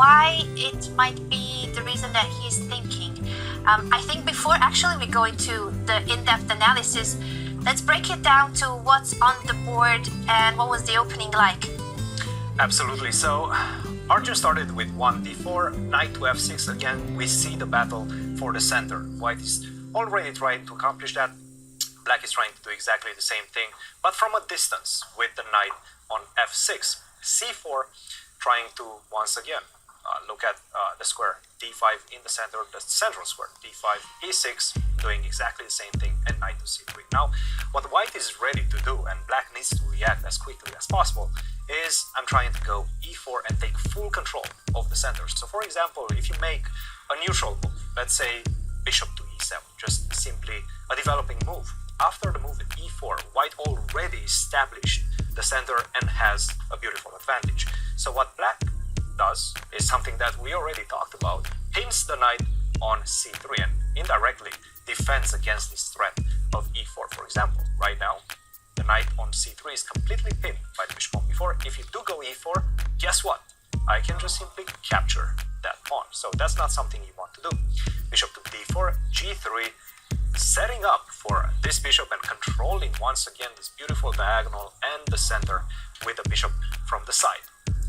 why it might be the reason that he's thinking. I think before actually we go into the in-depth analysis, let's break it down to what's on the board and what was the opening like. Absolutely. So Arjun started with 1d4, knight to f6. Again, we see the battle for the center. White is already trying to accomplish that. Black is trying to do exactly the same thing, but from a distance with the knight on f6. c4, trying to once again look at the square d5 in the center, the central square d5, e6, doing exactly the same thing, and knight to c3. Now, what white is ready to do, and black needs to react as quickly as possible, is I'm trying to go e4 and take full control of the center. So for example, if you make a neutral move, let's say bishop to e7, just simply a developing move. After the move at e4, white already established the center and has a beautiful advantage. So what black does is something that we already talked about, pins the knight on c3 and indirectly defends against this threat of e4. For example, right now, the knight on c3 is completely pinned by the bishop on b4. If you do go e4, guess what? I can just simply capture that pawn. So that's not something you want to do. Bishop to d4, g3, setting up for this bishop and controlling once again this beautiful diagonal and the center with the bishop from the side.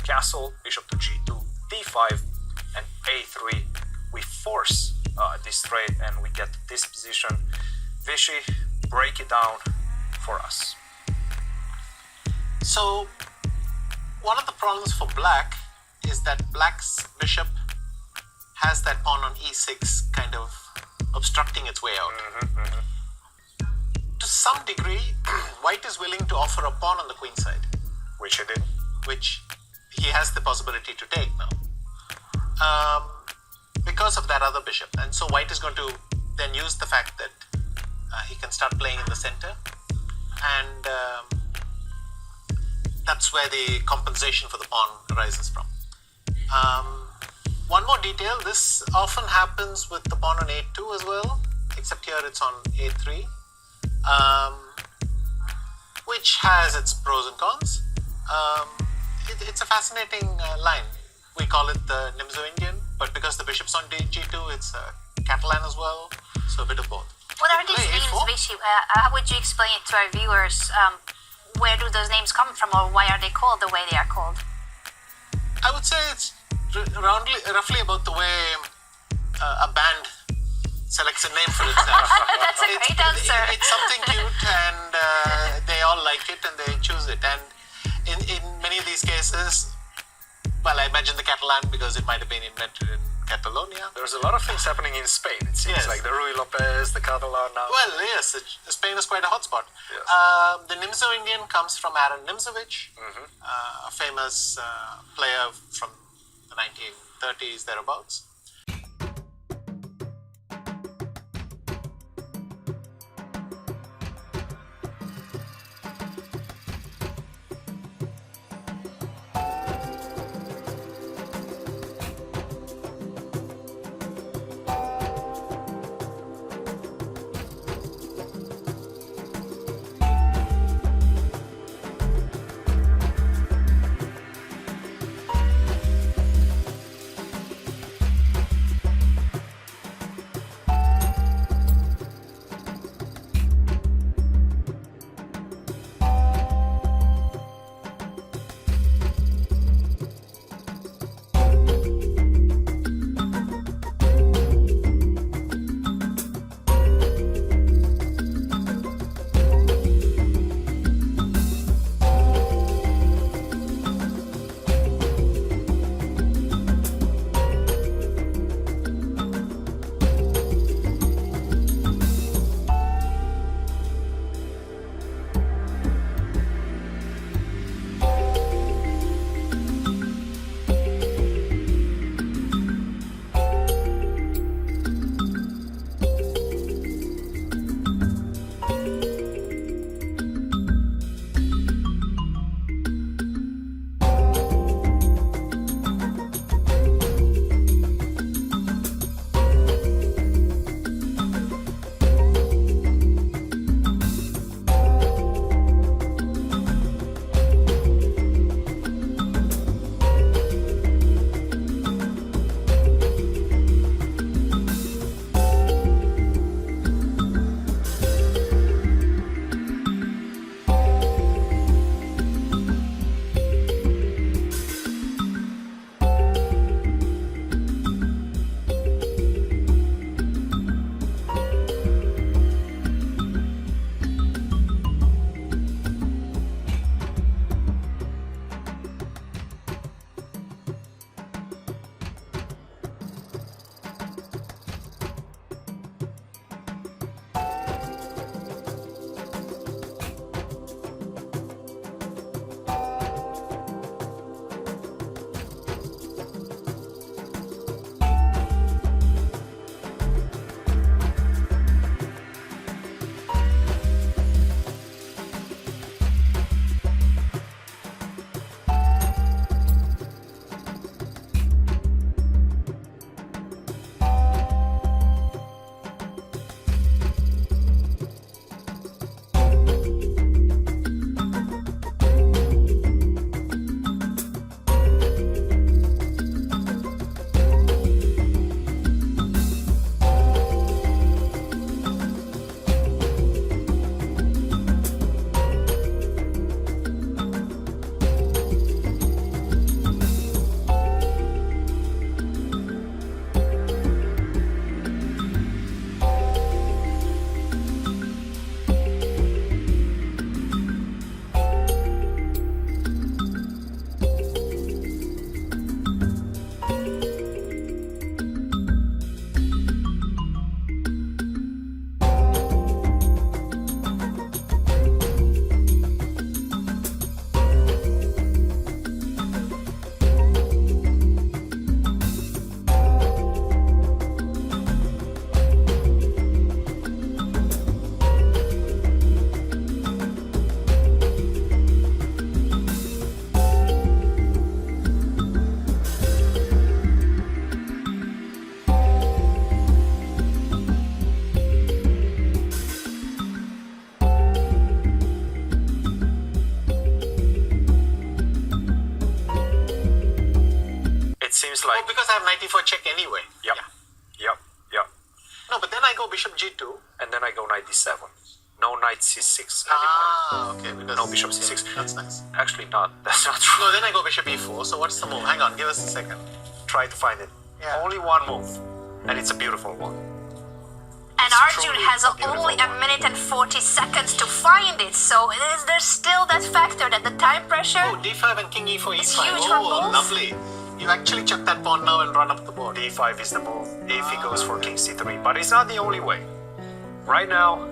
Castle, bishop to g2, d5, and a3. We force this trade and we get to this position. Vishy, break it down for us. So, one of the problems for black is that black's bishop has that pawn on e6 kind of obstructing its way out. To some degree, white is willing to offer a pawn on the queen side. Which he did. Which he has the possibility to take now. Because of that other bishop. And so white is going to then use the fact that he can start playing in the center. And that's where the compensation for the pawn arises from. One more detail, this often happens with the pawn on a2 as well, except here it's on a3, which has its pros and cons. It's a fascinating line. We call it the Nimzo-Indian, but because the bishop's on g2, it's Catalan as well, so a bit of both. What are these names, Vishy? How would you explain it to our viewers? Where do those names come from, or why are they called the way they are called? I would say it's roughly about the way a band selects a name for itself. That's a great answer. It's something cute and they all like it and they choose it. And in many of these cases, well, I imagine the Catalan because it might have been invented in Catalonia. There's a lot of things happening in Spain. It seems like the Ruy Lopez, the Catalan now. Well, yes, Spain is quite a hotspot. Yes. The Nimzo-Indian comes from Aaron Nimzowitsch, a famous player from the 1930s, thereabouts. Oh, because I have knight e4 check anyway. Yep. Yeah. Yep. No, but then I go bishop g2. And then I go knight d7. No knight c6 anymore. Ah, okay. Because, No bishop c6. That's nice. Actually, not. That's not true. No, then I go bishop e4. So what's the move? Hang on, give us a second. Try to find it. Yeah. Only one move, and it's a beautiful one. And It's Arjun truly has a beautiful only a one. minute and 40 seconds to find it, so there's still that factor that the time pressure. Oh, d5 and king e4, It's e5. huge for Oh, both. lovely. You actually chuck that pawn now and run up the board. d5 is the move if he goes for king c3, but it's not the only way. Right now,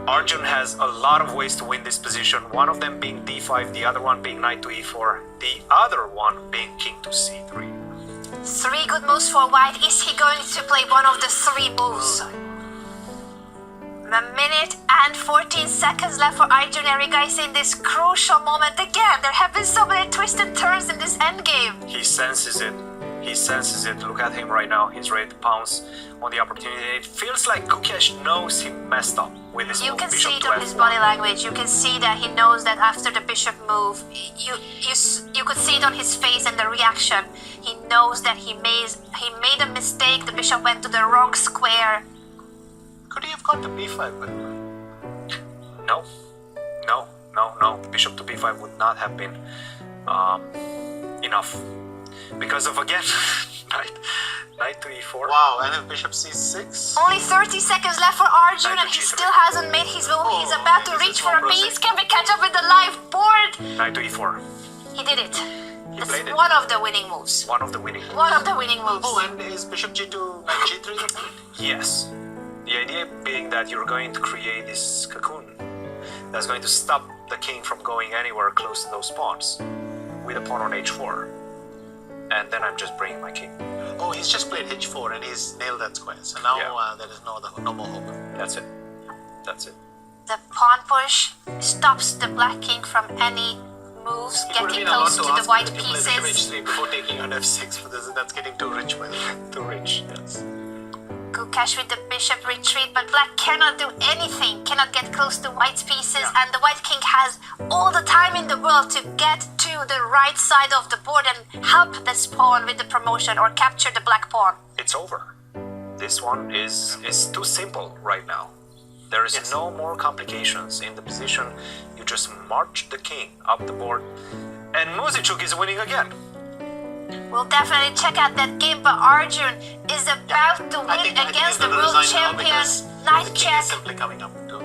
Arjun has a lot of ways to win this position, one of them being d5, the other one being knight to e4, the other one being king to c3. 3 good moves for white. Is he going to play one of the 3 moves? A minute and 14 seconds left for Arjun Erigaisi in this crucial moment. Again, there have been so many twists and turns in this endgame. He senses it. He senses it. Look at him right now. He's ready to pounce on the opportunity. It feels like Gukesh knows he messed up with his You move, can bishop see it to on his f1. body language. You can see that he knows that after the bishop move, you could see it on his face and the reaction. He knows that he made a mistake. The bishop went to the wrong square. Could he have gone to b5? But No. Bishop to b5 would not have been enough. Because of, again, knight to e4. wow, and if bishop c6? Only 30 seconds left for Arjun, Knight and to he g3. still hasn't made his move. He's Oh, about okay, to this reach is for a more piece. Can we catch up with the live board? Knight to e4. He did it. That's played it. one of the winning moves. One of the winning moves. One of the winning moves. Oh, and is bishop g2, knight g3 the point? Yes. The idea being that you're going to create this cocoon that's going to stop the king from going anywhere close to those pawns with a pawn on h4. And then I'm just bringing my king. Oh, he's just played h4 and he's nailed that square. So now Yeah. there is no more hope. That's it. That's it. The pawn push stops the black king from any moves It would have getting been a lot close to to the ask white him to play bishop pieces. h3 before taking on f6, but that's getting too rich by the way. Too rich. Yes. Gukesh with the bishop retreat, but black cannot do anything, cannot get close to white's pieces, and the white king has all the time in the world to get to the right side of the board and help this pawn with the promotion or capture the black pawn. It's over. This one is too simple right now. There is Yes. no more complications in the position. You just march the king up the board, and Muzichuk is winning again. We'll definitely check out that game, but Arjun is about to I win think against he's the gonna world resign now champion. because Knight the king check. is simply coming up to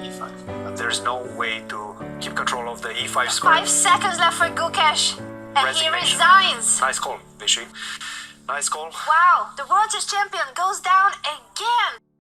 e5. There's no way to keep control of the e5 square. 5 seconds left for Gukesh, and he Resignation. resigns. Nice call, Vichy. Nice call. Wow, the world chess champion goes down again.